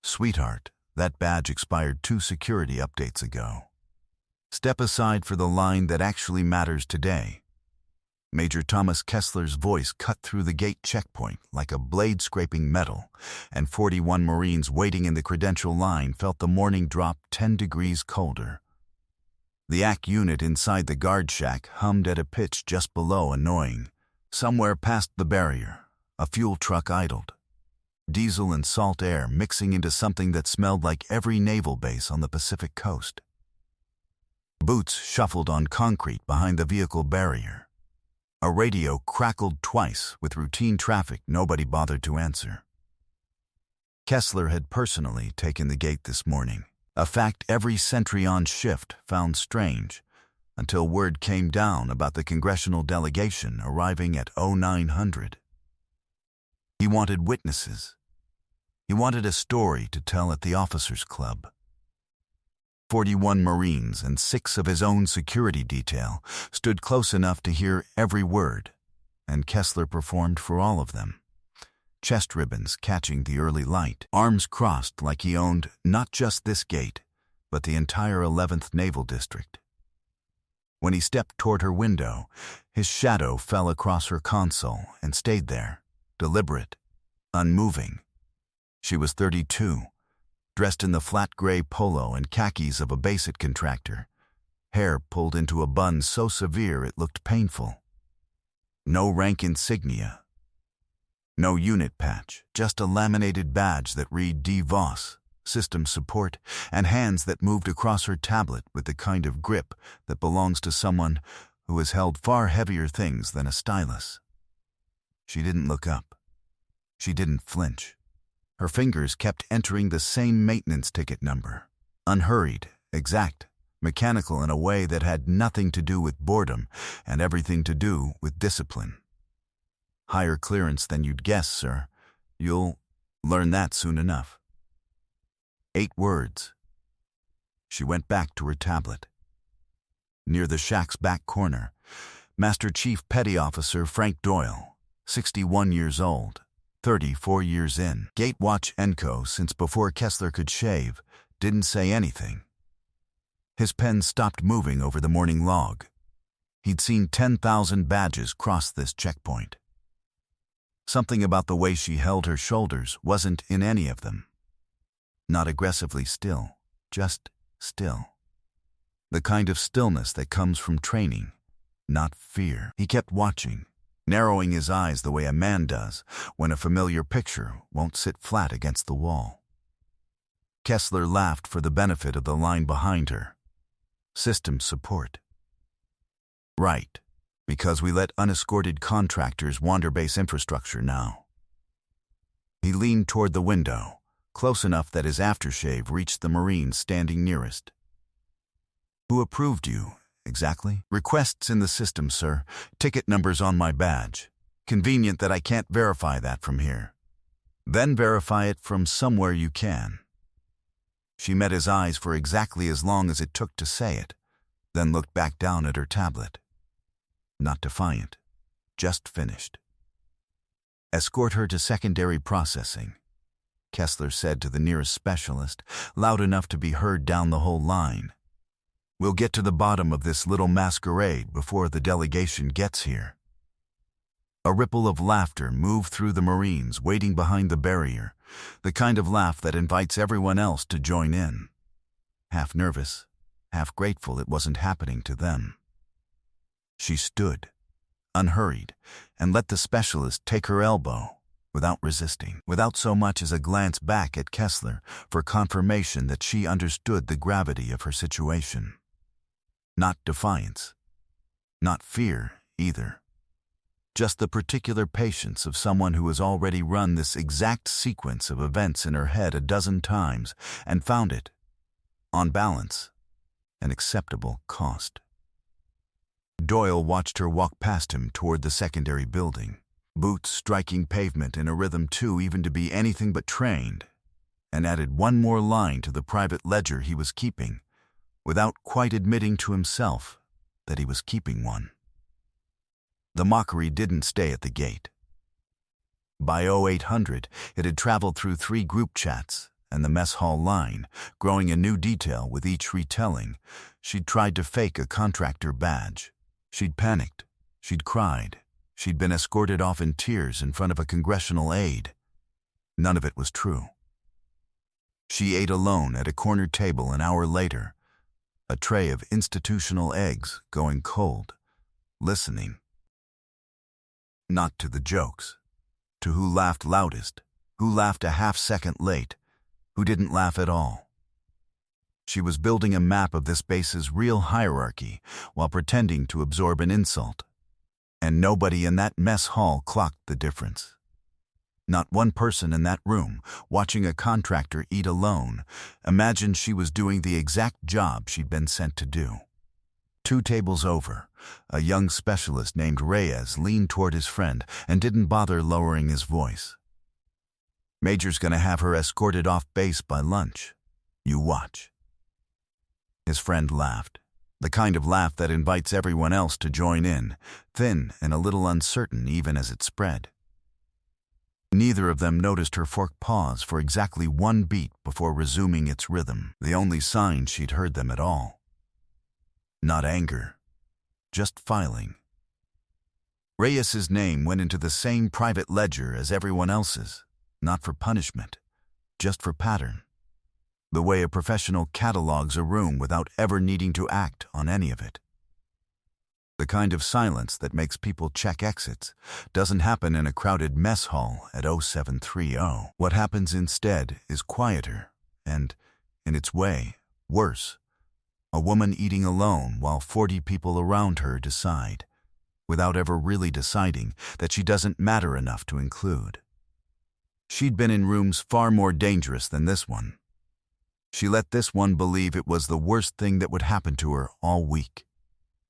Sweetheart, that badge expired 2 security updates ago. Step aside for the line that actually matters today. Major Thomas Kessler's voice cut through the gate checkpoint like a blade scraping metal, and 41 Marines waiting in the credential line felt the morning drop 10 degrees colder. The AC unit inside the guard shack hummed at a pitch just below annoying. Somewhere past the barrier, a fuel truck idled. Diesel and salt air mixing into something that smelled like every naval base on the Pacific coast. Boots shuffled on concrete behind the vehicle barrier. A radio crackled twice with routine traffic nobody bothered to answer. Kessler had personally taken the gate this morning, a fact every sentry on shift found strange, until word came down about the congressional delegation arriving at 0900. He wanted witnesses. He wanted a story to tell at the officers' club. 41 Marines and 6 of his own security detail stood close enough to hear every word, and Kessler performed for all of them. Chest ribbons catching the early light, arms crossed like he owned not just this gate, but the entire 11th Naval District. When he stepped toward her window, his shadow fell across her console and stayed there, deliberate, unmoving. She was 32, dressed in the flat gray polo and khakis of a basic contractor, hair pulled into a bun so severe it looked painful. No rank insignia. No unit patch, just a laminated badge that read DVOS, system support, and hands that moved across her tablet with the kind of grip that belongs to someone who has held far heavier things than a stylus. She didn't look up. She didn't flinch. Her fingers kept entering the same maintenance ticket number, unhurried, exact, mechanical in a way that had nothing to do with boredom and everything to do with discipline. Higher clearance than you'd guess, sir. You'll learn that soon enough. 8 words. She went back to her tablet. Near the shack's back corner, Master Chief Petty Officer Frank Doyle, 61 years old, 34 years in. Gatewatch Enco, since before Kessler could shave, didn't say anything. His pen stopped moving over the morning log. He'd seen 10,000 badges cross this checkpoint. Something about the way she held her shoulders wasn't in any of them. Not aggressively still, just still. The kind of stillness that comes from training, not fear. He kept watching, narrowing his eyes the way a man does when a familiar picture won't sit flat against the wall. Kessler laughed for the benefit of the line behind her. System support. Right, because we let unescorted contractors wander base infrastructure now. He leaned toward the window, close enough that his aftershave reached the Marine standing nearest. Who approved you? Exactly. Requests in the system, sir. Ticket numbers on my badge. Convenient that I can't verify that from here. Then verify it from somewhere you can. She met his eyes for exactly as long as it took to say it, then looked back down at her tablet. Not defiant, just finished. Escort her to secondary processing, Kessler said to the nearest specialist, loud enough to be heard down the whole line. We'll get to the bottom of this little masquerade before the delegation gets here. A ripple of laughter moved through the Marines waiting behind the barrier, the kind of laugh that invites everyone else to join in. Half nervous, half grateful it wasn't happening to them. She stood, unhurried, and let the specialist take her elbow, without resisting, without so much as a glance back at Kessler for confirmation that she understood the gravity of her situation. Not defiance. Not fear, either. Just the particular patience of someone who has already run this exact sequence of events in her head a dozen times and found it, on balance, an acceptable cost. Doyle watched her walk past him toward the secondary building, boots striking pavement in a rhythm too even to be anything but trained, and added one more line to the private ledger he was keeping, without quite admitting to himself that he was keeping one. The mockery didn't stay at the gate. By 0800, it had traveled through 3 group chats and the mess hall line, growing a new detail with each retelling. She'd tried to fake a contractor badge. She'd panicked. She'd cried. She'd been escorted off in tears in front of a congressional aide. None of it was true. She ate alone at a corner table an hour later, a tray of institutional eggs going cold, listening. Not to the jokes, to who laughed loudest, who laughed a half-second late, who didn't laugh at all. She was building a map of this base's real hierarchy while pretending to absorb an insult. And nobody in that mess hall clocked the difference. Not one person in that room, watching a contractor eat alone, imagined she was doing the exact job she'd been sent to do. 2 tables over, a young specialist named Reyes leaned toward his friend and didn't bother lowering his voice. "Major's gonna have her escorted off base by lunch. You watch." His friend laughed, the kind of laugh that invites everyone else to join in, thin and a little uncertain even as it spread. Neither of them noticed her fork pause for exactly 1 beat before resuming its rhythm, the only sign she'd heard them at all. Not anger, just filing. Reyes's name went into the same private ledger as everyone else's, not for punishment, just for pattern. The way a professional catalogs a room without ever needing to act on any of it. The kind of silence that makes people check exits doesn't happen in a crowded mess hall at 0730. What happens instead is quieter and, in its way, worse. A woman eating alone while 40 people around her decide, without ever really deciding, that she doesn't matter enough to include. She'd been in rooms far more dangerous than this one. She let this one believe it was the worst thing that would happen to her all week.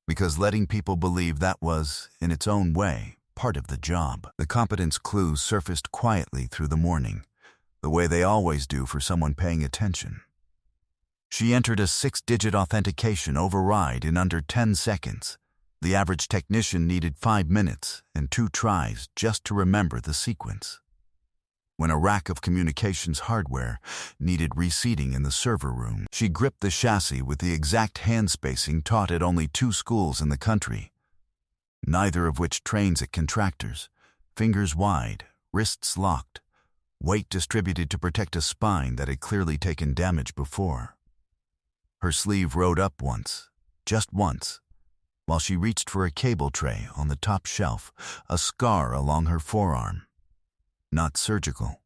Because letting people believe that was, in its own way, part of the job. The competence clues surfaced quietly through the morning, the way they always do for someone paying attention. She entered a 6-digit authentication override in under 10 seconds. The average technician needed 5 minutes and 2 tries just to remember the sequence. When a rack of communications hardware needed reseating in the server room, she gripped the chassis with the exact hand spacing taught at only 2 schools in the country, neither of which trains at contractors, fingers wide, wrists locked, weight distributed to protect a spine that had clearly taken damage before. Her sleeve rode up once, just once, while she reached for a cable tray on the top shelf, a scar along her forearm. Not surgical,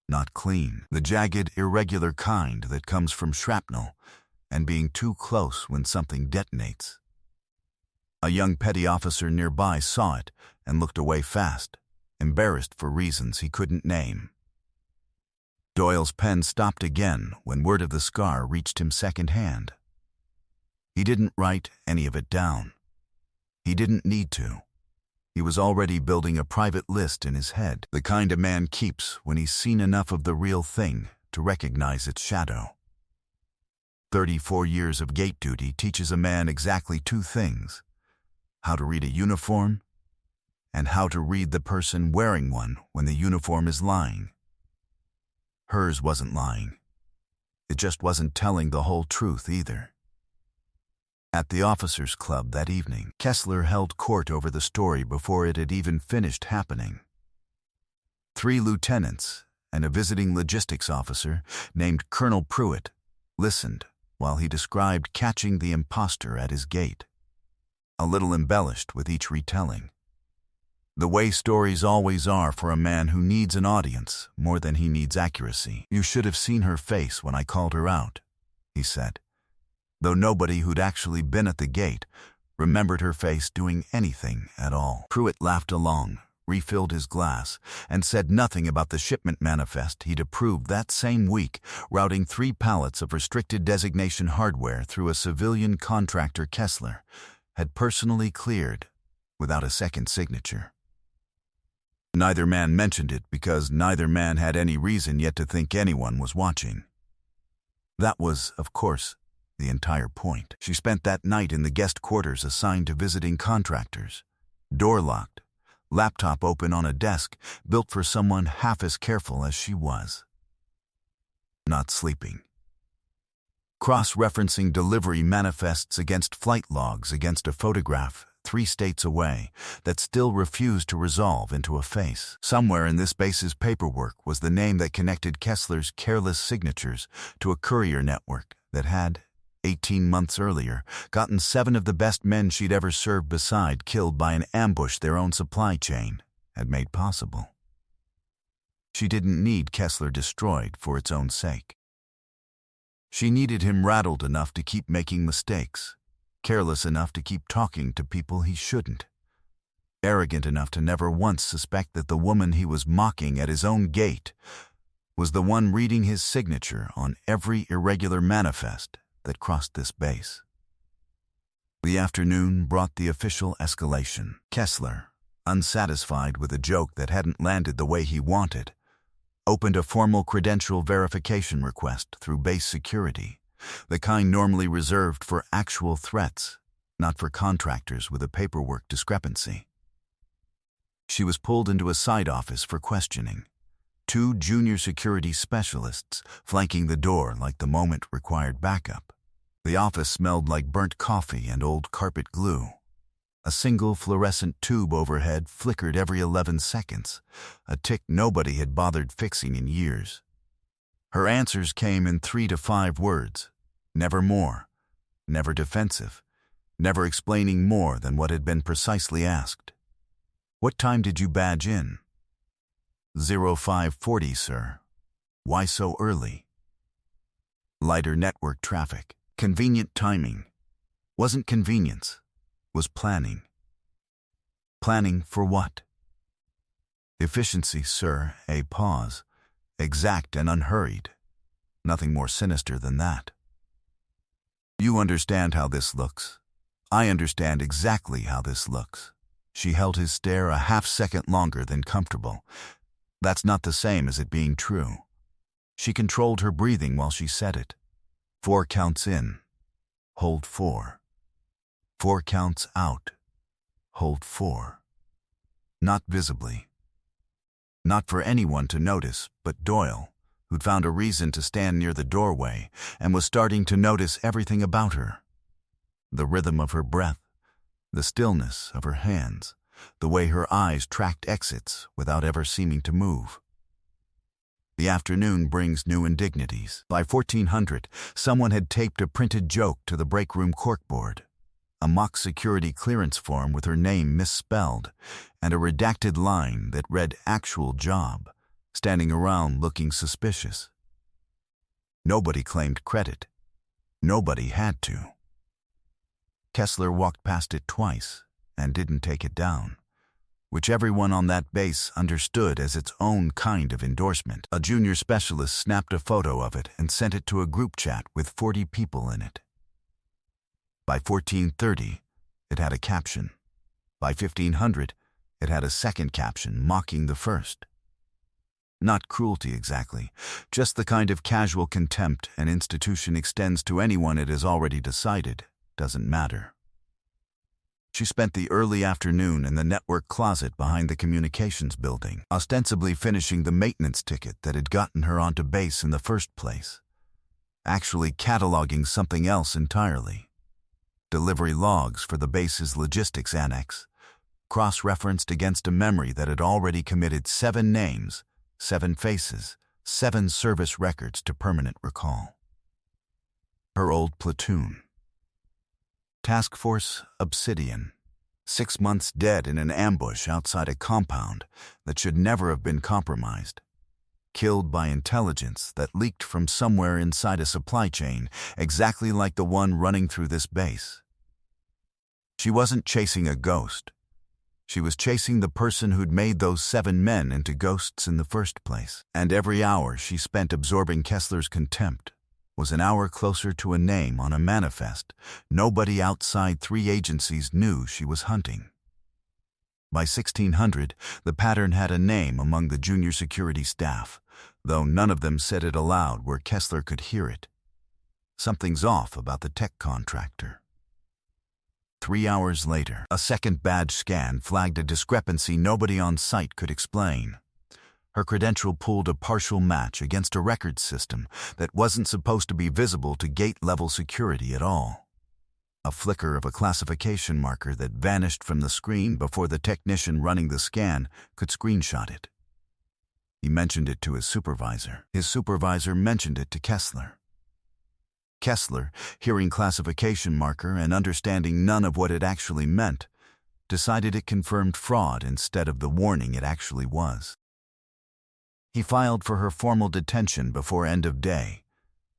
not clean, the jagged, irregular kind that comes from shrapnel and being too close when something detonates. A young petty officer nearby saw it and looked away fast, embarrassed for reasons he couldn't name. Doyle's pen stopped again when word of the scar reached him secondhand. He didn't write any of it down. He didn't need to. He was already building a private list in his head, the kind a man keeps when he's seen enough of the real thing to recognize its shadow. 34 years of gate duty teaches a man exactly 2 things: how to read a uniform and how to read the person wearing one when the uniform is lying. Hers wasn't lying. It just wasn't telling the whole truth either. At the officers' club that evening, Kessler held court over the story before it had even finished happening. 3 lieutenants and a visiting logistics officer named Colonel Pruitt listened while he described catching the imposter at his gate, a little embellished with each retelling. The way stories always are for a man who needs an audience more than he needs accuracy. "You should have seen her face when I called her out," he said, though nobody who'd actually been at the gate remembered her face doing anything at all. Pruitt laughed along, refilled his glass, and said nothing about the shipment manifest he'd approved that same week, routing 3 pallets of restricted designation hardware through a civilian contractor Kessler had personally cleared without a second signature. Neither man mentioned it because neither man had any reason yet to think anyone was watching. That was, of course, the entire point. She spent that night in the guest quarters assigned to visiting contractors, door locked, laptop open on a desk built for someone half as careful as she was. not sleeping. Cross-referencing delivery manifests against flight logs against a photograph 3 states away that still refused to resolve into a face. Somewhere in this base's paperwork was the name that connected Kessler's careless signatures to a courier network that had, 18 months earlier, gotten 7 of the best men she'd ever served beside killed by an ambush their own supply chain had made possible. She didn't need Kessler destroyed for its own sake. She needed him rattled enough to keep making mistakes, careless enough to keep talking to people he shouldn't, arrogant enough to never once suspect that the woman he was mocking at his own gate was the one reading his signature on every irregular manifest that crossed this base. The afternoon brought the official escalation. Kessler, unsatisfied with a joke that hadn't landed the way he wanted, opened a formal credential verification request through base security, the kind normally reserved for actual threats, not for contractors with a paperwork discrepancy. She was pulled into a side office for questioning, 2 junior security specialists flanking the door like the moment required backup. The office smelled like burnt coffee and old carpet glue. A single fluorescent tube overhead flickered every 11 seconds, a tick nobody had bothered fixing in years. Her answers came in 3 to 5 words, never more, never defensive, never explaining more than what had been precisely asked. "What time did you badge in?" 0540, sir. Why so early? Lighter network traffic. Convenient timing. Wasn't convenience. Was planning. Planning for what? Efficiency, sir. A pause. Exact and unhurried. Nothing more sinister than that. You understand how this looks. I understand exactly how this looks. She held his stare a half-second longer than comfortable. That's not the same as it being true. She controlled her breathing while she said it. 4 counts in. Hold 4. 4 counts out. Hold 4. Not visibly. Not for anyone to notice but Doyle, who'd found a reason to stand near the doorway and was starting to notice everything about her. The rhythm of her breath, the stillness of her hands, the way her eyes tracked exits without ever seeming to move. The afternoon brings new indignities. By 1400, someone had taped a printed joke to the break room corkboard, a mock security clearance form with her name misspelled, and a redacted line that read "actual job," standing around looking suspicious. Nobody claimed credit. Nobody had to. Kessler walked past it twice and didn't take it down, which everyone on that base understood as its own kind of endorsement. A junior specialist snapped a photo of it and sent it to a group chat with 40 people in it. By 1430, it had a caption. By 1500, it had a second caption mocking the first. Not cruelty exactly, just the kind of casual contempt an institution extends to anyone it has already decided doesn't matter. She spent the early afternoon in the network closet behind the communications building, ostensibly finishing the maintenance ticket that had gotten her onto base in the first place, actually cataloging something else entirely. Delivery logs for the base's logistics annex, cross-referenced against a memory that had already committed 7 names, 7 faces, 7 service records to permanent recall. Her old platoon. Task Force Obsidian, 6 months dead in an ambush outside a compound that should never have been compromised. Killed by intelligence that leaked from somewhere inside a supply chain exactly like the one running through this base. She wasn't chasing a ghost. She was chasing the person who'd made those 7 men into ghosts in the first place. And every hour she spent absorbing Kessler's contempt was an hour closer to a name on a manifest nobody outside 3 agencies knew she was hunting. By 1600, the pattern had a name among the junior security staff, though none of them said it aloud where Kessler could hear it. Something's off about the tech contractor. 3 hours later, a second badge scan flagged a discrepancy nobody on site could explain. Her credential pulled a partial match against a records system that wasn't supposed to be visible to gate-level security at all. A flicker of a classification marker that vanished from the screen before the technician running the scan could screenshot it. He mentioned it to his supervisor. His supervisor mentioned it to Kessler. Kessler, hearing classification marker and understanding none of what it actually meant, decided it confirmed fraud instead of the warning it actually was. He filed for her formal detention before end of day,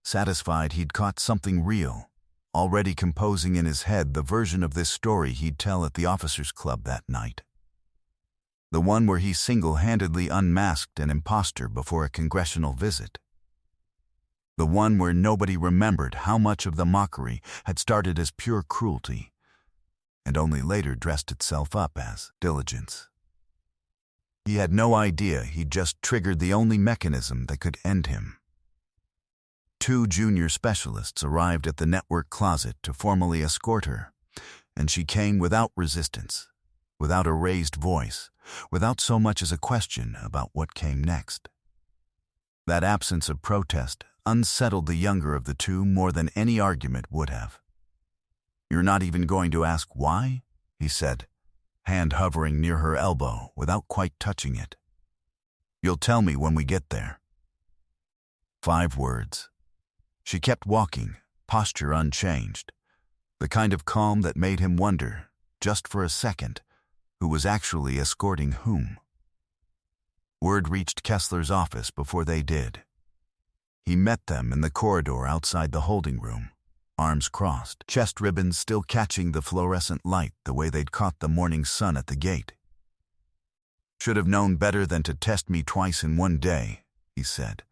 satisfied he'd caught something real, already composing in his head the version of this story he'd tell at the officers' club that night. The one where he single-handedly unmasked an imposter before a congressional visit. The one where nobody remembered how much of the mockery had started as pure cruelty and only later dressed itself up as diligence. He had no idea he'd just triggered the only mechanism that could end him. 2 junior specialists arrived at the network closet to formally escort her, and she came without resistance, without a raised voice, without so much as a question about what came next. That absence of protest unsettled the younger of the two more than any argument would have. "You're not even going to ask why?" he said, hand hovering near her elbow without quite touching it. "You'll tell me when we get there." 5 words. She kept walking, posture unchanged, the kind of calm that made him wonder, just for a second, who was actually escorting whom. Word reached Kessler's office before they did. He met them in the corridor outside the holding room, arms crossed, chest ribbons still catching the fluorescent light the way they'd caught the morning sun at the gate. "Should have known better than to test me twice in one day," he said,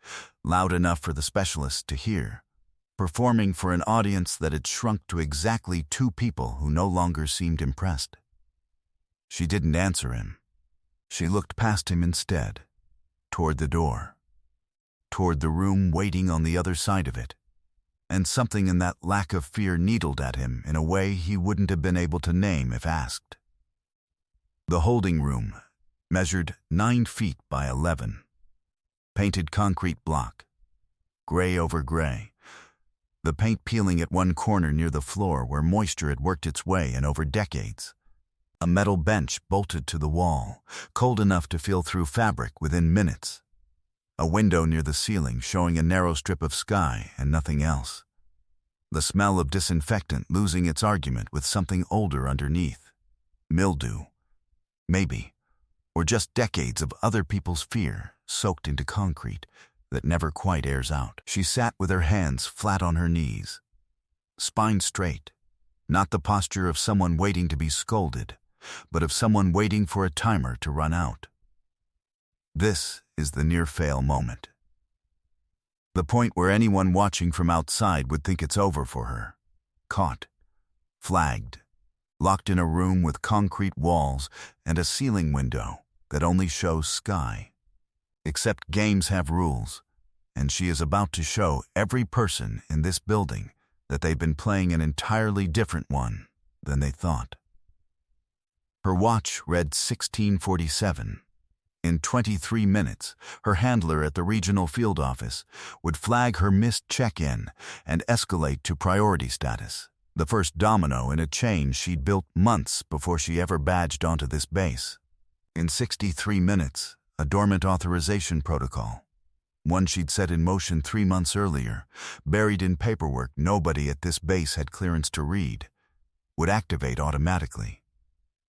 loud enough for the specialist to hear, performing for an audience that had shrunk to exactly 2 people who no longer seemed impressed. She didn't answer him. She looked past him instead, toward the door, toward the room waiting on the other side of it, and something in that lack of fear needled at him in a way he wouldn't have been able to name if asked. The holding room measured 9 feet by 11. Painted concrete block, gray over gray, the paint peeling at one corner near the floor where moisture had worked its way in over decades. A metal bench bolted to the wall, cold enough to feel through fabric within minutes. A window near the ceiling showing a narrow strip of sky and nothing else. The smell of disinfectant losing its argument with something older underneath. Mildew, maybe, or just decades of other people's fear soaked into concrete that never quite airs out. She sat with her hands flat on her knees, spine straight, not the posture of someone waiting to be scolded, but of someone waiting for a timer to run out. This is the near-fail moment. The point where anyone watching from outside would think it's over for her. Caught, flagged, locked in a room with concrete walls and a ceiling window that only shows sky. Except games have rules, and she is about to show every person in this building that they've been playing an entirely different one than they thought. Her watch read 16:47. In 23 minutes, her handler at the regional field office would flag her missed check-in and escalate to priority status, the first domino in a chain she'd built months before she ever badged onto this base. In 63 minutes, a dormant authorization protocol, one she'd set in motion 3 months earlier, buried in paperwork nobody at this base had clearance to read, would activate automatically,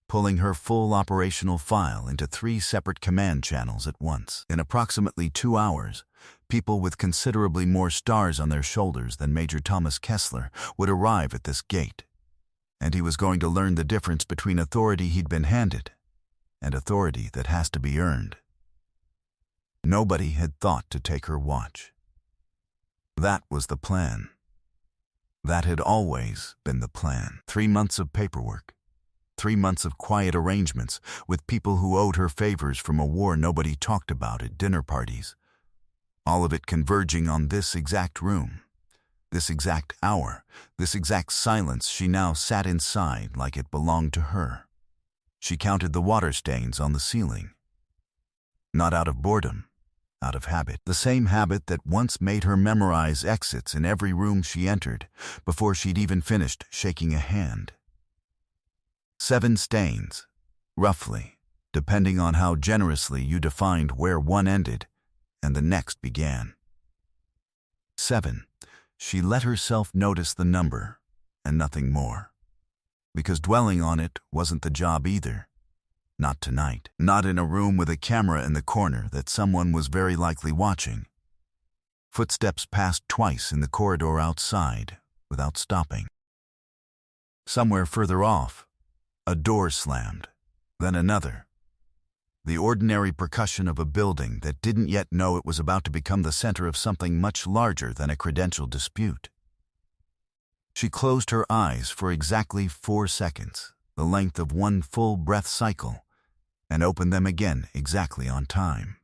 pulling her full operational file into 3 separate command channels at once. In approximately 2 hours, people with considerably more stars on their shoulders than Major Thomas Kessler would arrive at this gate, and he was going to learn the difference between authority he'd been handed and authority that has to be earned. Nobody had thought to take her watch. That was the plan. That had always been the plan. 3 months of paperwork. 3 months of quiet arrangements with people who owed her favors from a war nobody talked about at dinner parties. All of it converging on this exact room, this exact hour, this exact silence she now sat inside like it belonged to her. She counted the water stains on the ceiling. Not out of boredom, out of habit. The same habit that once made her memorize exits in every room she entered before she'd even finished shaking a hand. 7 stains, roughly, depending on how generously you defined where one ended and the next began. 7. She let herself notice the number and nothing more, because dwelling on it wasn't the job either. Not tonight. Not in a room with a camera in the corner that someone was very likely watching. Footsteps passed twice in the corridor outside without stopping. Somewhere further off, a door slammed, then another. The ordinary percussion of a building that didn't yet know it was about to become the center of something much larger than a credential dispute. She closed her eyes for exactly 4 seconds, the length of one full breath cycle, and opened them again exactly on time.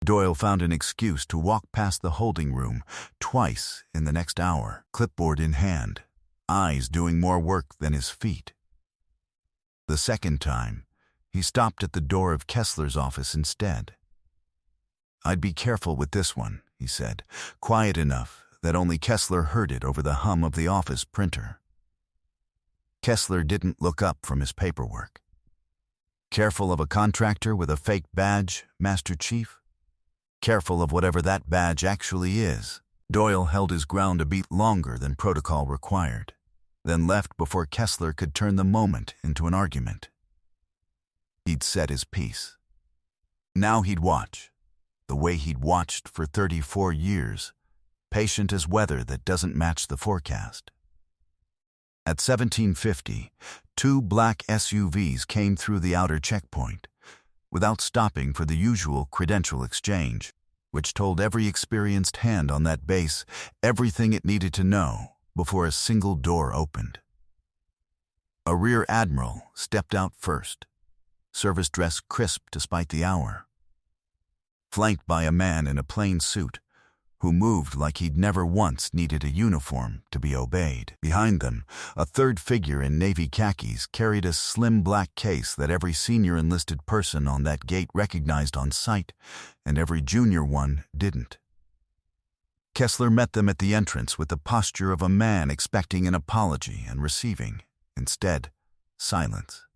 Doyle found an excuse to walk past the holding room twice in the next hour, clipboard in hand, eyes doing more work than his feet. The second time, he stopped at the door of Kessler's office instead. "I'd be careful with this one," he said, quiet enough that only Kessler heard it over the hum of the office printer. Kessler didn't look up from his paperwork. "Careful of a contractor with a fake badge, Master Chief? Careful of whatever that badge actually is." Doyle held his ground a beat longer than protocol required, then left before Kessler could turn the moment into an argument. He'd said his piece. Now he'd watch, the way he'd watched for 34 years, patient as weather that doesn't match the forecast. At 1750, 2 black SUVs came through the outer checkpoint, without stopping for the usual credential exchange, which told every experienced hand on that base everything it needed to know before a single door opened. A rear admiral stepped out first, service dress crisp despite the hour, flanked by a man in a plain suit who moved like he'd never once needed a uniform to be obeyed. Behind them, a third figure in navy khakis carried a slim black case that every senior enlisted person on that gate recognized on sight, and every junior one didn't. Kessler met them at the entrance with the posture of a man expecting an apology and receiving, instead, silence.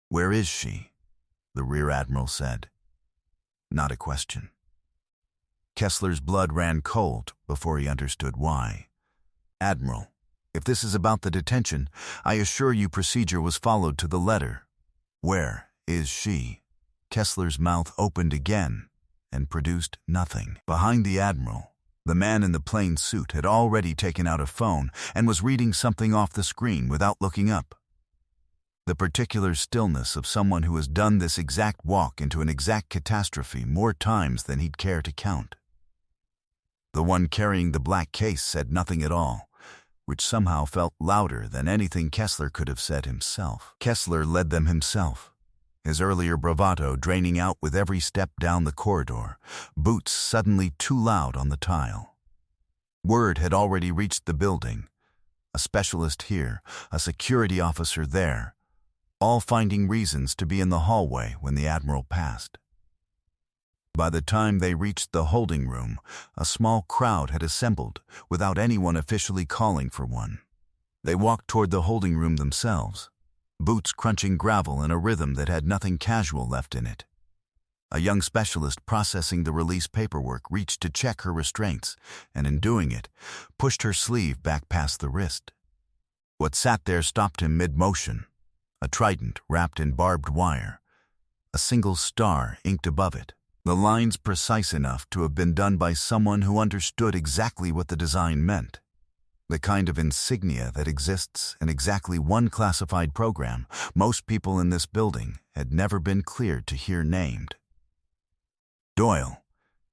"Where is she?" the rear admiral said. Not a question. Kessler's blood ran cold before he understood why. "Admiral, if this is about the detention, I assure you procedure was followed to the letter. Where is she?" Kessler's mouth opened again and produced nothing. Behind the admiral, the man in the plain suit had already taken out a phone and was reading something off the screen without looking up. The particular stillness of someone who has done this exact walk into an exact catastrophe more times than he'd care to count. The one carrying the black case said nothing at all, which somehow felt louder than anything Kessler could have said himself. Kessler led them himself, his earlier bravado draining out with every step down the corridor, boots suddenly too loud on the tile. Word had already reached the building, a specialist here, a security officer there, all finding reasons to be in the hallway when the admiral passed. By the time they reached the holding room, a small crowd had assembled without anyone officially calling for one. They walked toward the holding room themselves, boots crunching gravel in a rhythm that had nothing casual left in it. A young specialist processing the release paperwork reached to check her restraints, and in doing it, pushed her sleeve back past the wrist. What sat there stopped him mid-motion, a trident wrapped in barbed wire, a single star inked above it. The lines precise enough to have been done by someone who understood exactly what the design meant. The kind of insignia that exists in exactly one classified program most people in this building had never been cleared to hear named. Doyle,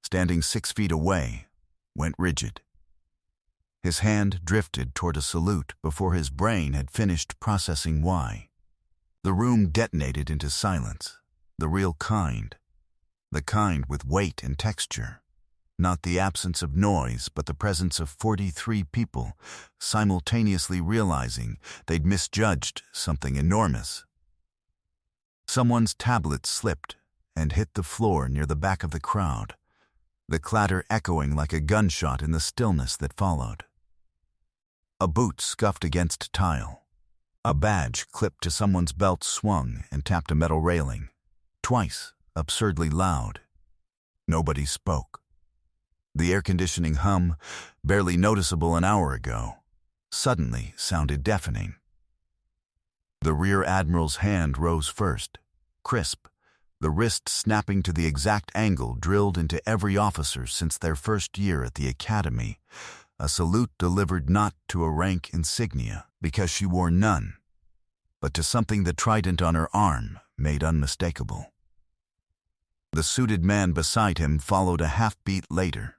standing 6 feet away, went rigid. His hand drifted toward a salute before his brain had finished processing why. The room detonated into silence, the real kind. The kind with weight and texture, not the absence of noise but the presence of 43 people simultaneously realizing they'd misjudged something enormous. Someone's tablet slipped and hit the floor near the back of the crowd, the clatter echoing like a gunshot in the stillness that followed. A boot scuffed against tile. A badge clipped to someone's belt swung and tapped a metal railing. Twice, absurdly loud. Nobody spoke. The air conditioning hum, barely noticeable an hour ago, suddenly sounded deafening. The rear admiral's hand rose first, crisp, the wrist snapping to the exact angle drilled into every officer since their first year at the academy, a salute delivered not to a rank insignia, because she wore none, but to something the trident on her arm made unmistakable. The suited man beside him followed a half-beat later,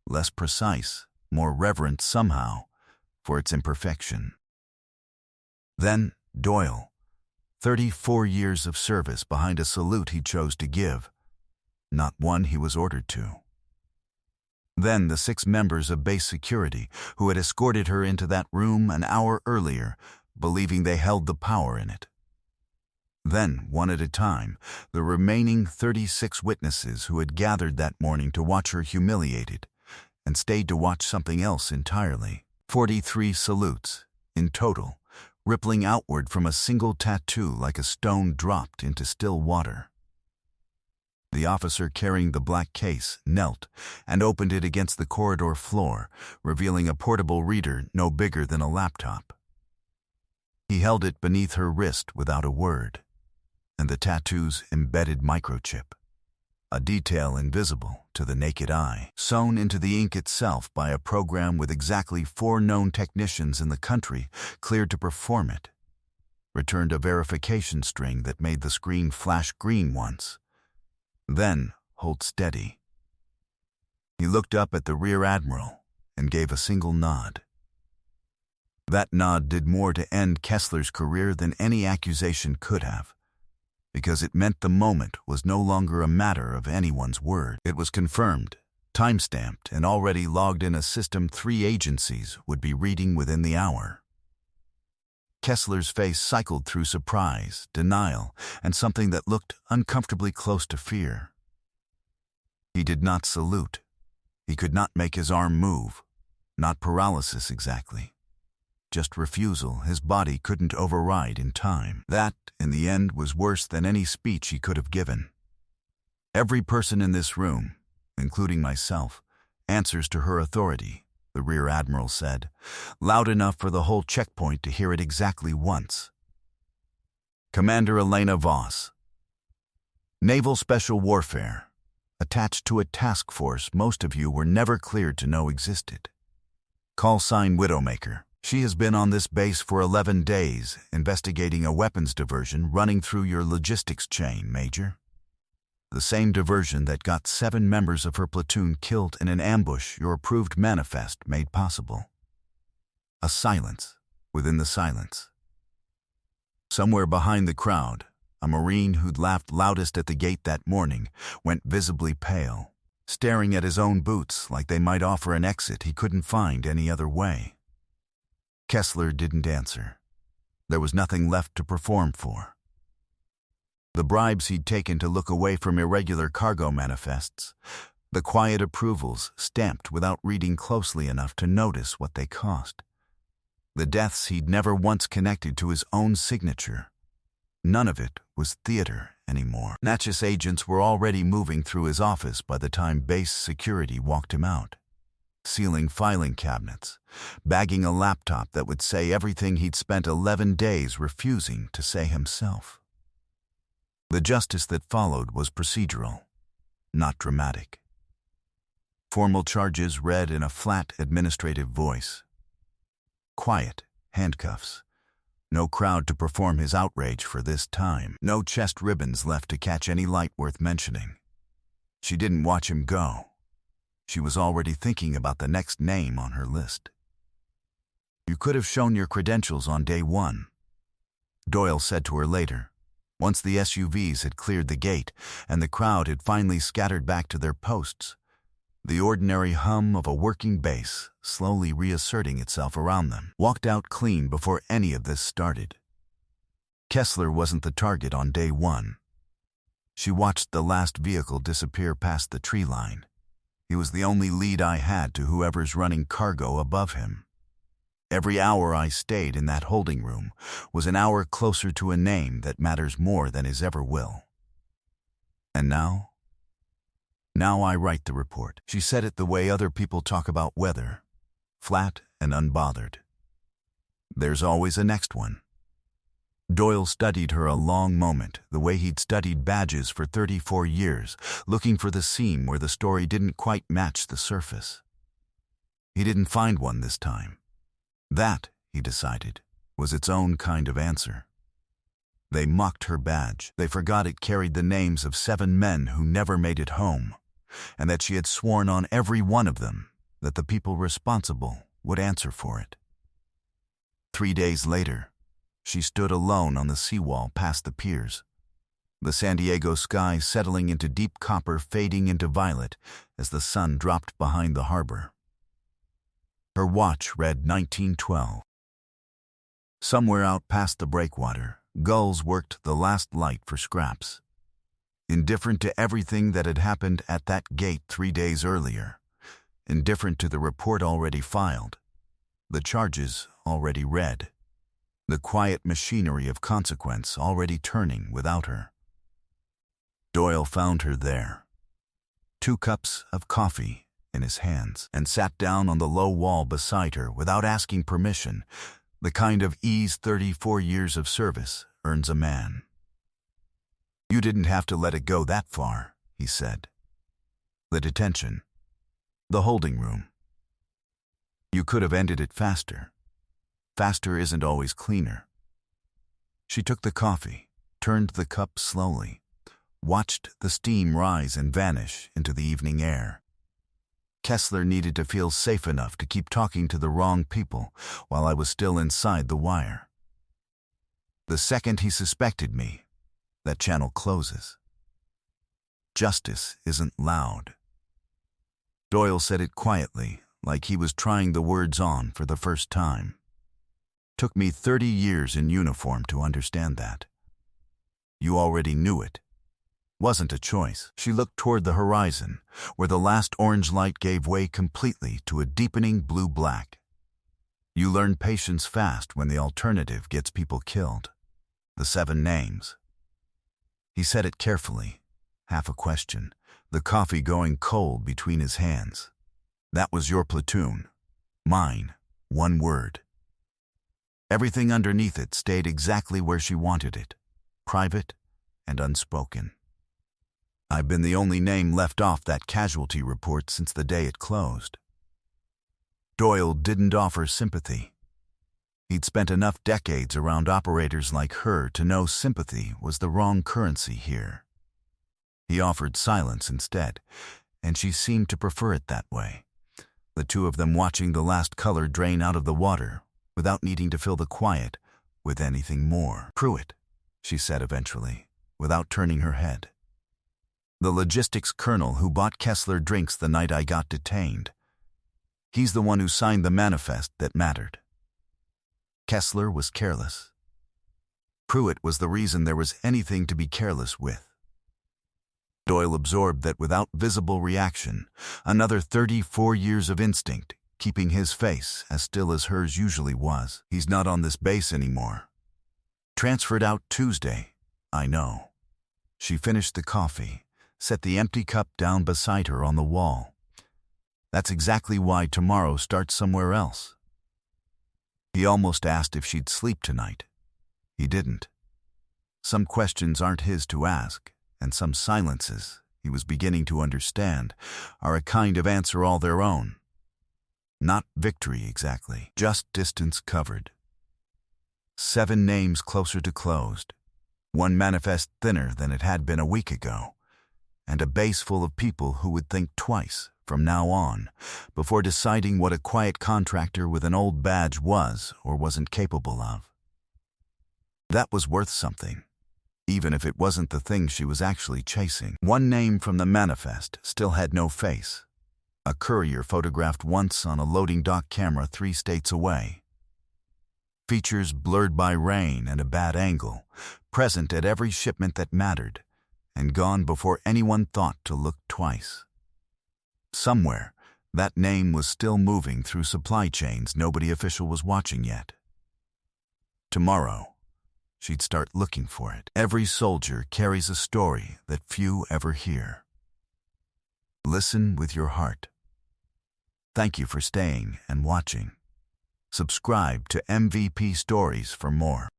less precise, more reverent somehow, for its imperfection. Then Doyle, 34 years of service behind a salute he chose to give, not one he was ordered to. Then the 6 members of base security who had escorted her into that room an hour earlier, believing they held the power in it. Then, one at a time, the remaining 36 witnesses who had gathered that morning to watch her humiliated, and stayed to watch something else entirely. 43 salutes, in total, rippling outward from a single tattoo like a stone dropped into still water. The officer carrying the black case knelt and opened it against the corridor floor, revealing a portable reader no bigger than a laptop. He held it beneath her wrist without a word, and the tattoo's embedded microchip, a detail invisible to the naked eye, sewn into the ink itself by a program with exactly 4 known technicians in the country cleared to perform it, returned a verification string that made the screen flash green once, then hold steady. He looked up at the rear admiral and gave a single nod. That nod did more to end Kessler's career than any accusation could have, because it meant the moment was no longer a matter of anyone's word. It was confirmed, time-stamped, and already logged in a system 3 agencies would be reading within the hour. Kessler's face cycled through surprise, denial, and something that looked uncomfortably close to fear. He did not salute. He could not make his arm move. Not paralysis exactly. Just refusal his body couldn't override in time. That, in the end, was worse than any speech he could have given. Every person in this room, including myself, answers to her authority, the rear admiral said, loud enough for the whole checkpoint to hear it exactly once. Commander Elena Voss. Naval Special Warfare, attached to a task force most of you were never cleared to know existed. Call sign Widowmaker. She has been on this base for 11 days, investigating a weapons diversion running through your logistics chain, Major. The same diversion that got 7 members of her platoon killed in an ambush your approved manifest made possible. A silence within the silence. Somewhere behind the crowd, a Marine who'd laughed loudest at the gate that morning went visibly pale, staring at his own boots like they might offer an exit he couldn't find any other way. Kessler didn't answer. There was nothing left to perform for. The bribes he'd taken to look away from irregular cargo manifests, the quiet approvals stamped without reading closely enough to notice what they cost, the deaths he'd never once connected to his own signature. None of it was theater anymore. Natchez agents were already moving through his office by the time base security walked him out, sealing filing cabinets, bagging a laptop that would say everything he'd spent 11 days refusing to say himself. The justice that followed was procedural, not dramatic. Formal charges read in a flat administrative voice. Quiet, handcuffs. No crowd to perform his outrage for this time. No chest ribbons left to catch any light worth mentioning. She didn't watch him go. She was already thinking about the next name on her list. You could have shown your credentials on day 1, Doyle said to her later, once the SUVs had cleared the gate and the crowd had finally scattered back to their posts, the ordinary hum of a working base slowly reasserting itself around them. Walked out clean before any of this started. Kessler wasn't the target on day 1. She watched the last vehicle disappear past the tree line. He was the only lead I had to whoever's running cargo above him. Every hour I stayed in that holding room was an hour closer to a name that matters more than his ever will. And now? Now I write the report. She said it the way other people talk about weather, flat and unbothered. There's always a next one. Doyle studied her a long moment, the way he'd studied badges for 34 years, looking for the seam where the story didn't quite match the surface. He didn't find one this time. That, he decided, was its own kind of answer. They mocked her badge. They forgot it carried the names of 7 men who never made it home, and that she had sworn on every one of them that the people responsible would answer for it. 3 days later, she stood alone on the seawall past the piers, the San Diego sky settling into deep copper, fading into violet as the sun dropped behind the harbor. Her watch read 1912. Somewhere out past the breakwater, gulls worked the last light for scraps. Indifferent to everything that had happened at that gate 3 days earlier, indifferent to the report already filed, the charges already read, the quiet machinery of consequence already turning without her. Doyle found her there, 2 cups of coffee in his hands, and sat down on the low wall beside her without asking permission, the kind of ease 34 years of service earns a man. "You didn't have to let it go that far," he said. "The detention, the holding room. You could have ended it faster. Faster isn't always cleaner." She took the coffee, turned the cup slowly, watched the steam rise and vanish into the evening air. Kessler needed to feel safe enough to keep talking to the wrong people while I was still inside the wire. The second he suspected me, that channel closes. Justice isn't loud. Doyle said it quietly, like he was trying the words on for the first time. Took me 30 years in uniform to understand that. You already knew it. Wasn't a choice. She looked toward the horizon, where the last orange light gave way completely to a deepening blue-black. You learn patience fast when the alternative gets people killed. The 7 names. He said it carefully, half a question, the coffee going cold between his hands. That was your platoon. Mine, 1 word. Everything underneath it stayed exactly where she wanted it, private and unspoken. I've been the only name left off that casualty report since the day it closed. Doyle didn't offer sympathy. He'd spent enough decades around operators like her to know sympathy was the wrong currency here. He offered silence instead, and she seemed to prefer it that way, the 2 of them watching the last color drain out of the water without needing to fill the quiet with anything more. "Pruitt," she said eventually, without turning her head. "The logistics colonel who bought Kessler drinks the night I got detained. He's the one who signed the manifest that mattered. Kessler was careless. Pruitt was the reason there was anything to be careless with." Doyle absorbed that without visible reaction, another 34 years of instinct, keeping his face as still as hers usually was. "He's not on this base anymore. Transferred out Tuesday, I know." She finished the coffee, set the empty cup down beside her on the wall. "That's exactly why tomorrow starts somewhere else." He almost asked if she'd sleep tonight. He didn't. Some questions aren't his to ask, and some silences, he was beginning to understand, are a kind of answer all their own. Not victory exactly, just distance covered. 7 names closer to closed, 1 manifest thinner than it had been a week ago, and a base full of people who would think twice from now on before deciding what a quiet contractor with an old badge was or wasn't capable of. That was worth something, even if it wasn't the thing she was actually chasing. 1 name from the manifest still had no face. A courier photographed once on a loading dock camera 3 states away. Features blurred by rain and a bad angle, present at every shipment that mattered, and gone before anyone thought to look twice. Somewhere, that name was still moving through supply chains nobody official was watching yet. Tomorrow, she'd start looking for it. Every soldier carries a story that few ever hear. Listen with your heart. Thank you for staying and watching. Subscribe to MVP Stories for more.